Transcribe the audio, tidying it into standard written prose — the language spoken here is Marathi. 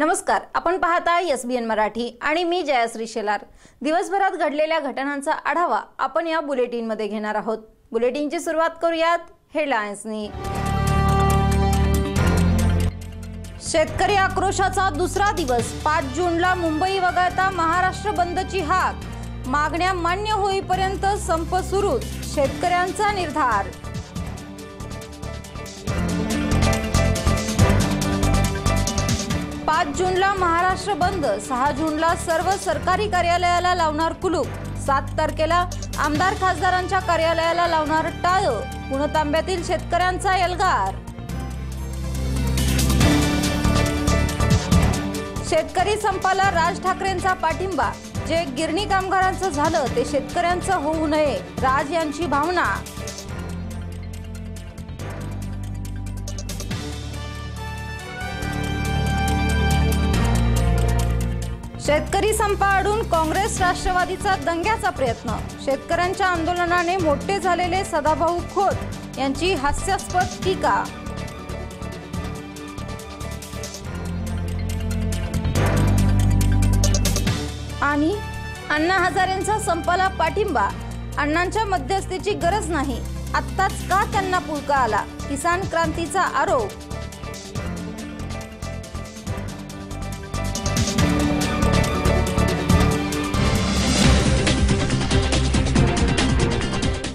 नमस्कार, आपण पाहता एसबीएन मराठी आणि मी जयश्री शेलार। दिवसभरात घडलेल्या घटनांचा आढावा आपण या बुलेटिन मध्ये घेणार आहोत। बुलेटिनची सुरुवात करूयात हेडलाईन्सनी। शेतकरी आक्रोशाचा दुसरा दिवस 5 जूनला मुंबई वगळता महाराष्ट्र बंदची हाक। मागण्या मान्य होईपर्यंत संप सुरू, शेतकऱ्यांचा निर्धार। 5 जूनला महाराष्ट्र बंद, 6 जूनला सर्व सरकारी कार्यालयाला लावणार कुलूप, 7 तारखेला आमदार खासदारांच्या कार्यालयाला लावणार टाळं, पुणतांब्यातील शेतकऱ्यांचा एल्गार। शेतकरी संपाला राज ठाकरेंचा पाठिंबा, जे गिरणी कामगारांचं झालं ते शेतकऱ्यांचं होऊ नये, राज यांची भावना। शेतकरी संपाआडून काँग्रेस राष्ट्रवादीचा दंग्याचा प्रयत्न, शेतकऱ्यांच्या आंदोलनाने मोठे झालेले सदाभाऊ खोत यांची हास्यास्पद टीका। आणि अण्णा हजारेंचा संपाला पाठिंबा, अण्णांच्या मध्यस्थीची गरज नाही, आत्ताच का त्यांना पुळका आला, किसान क्रांतीचा आरोप।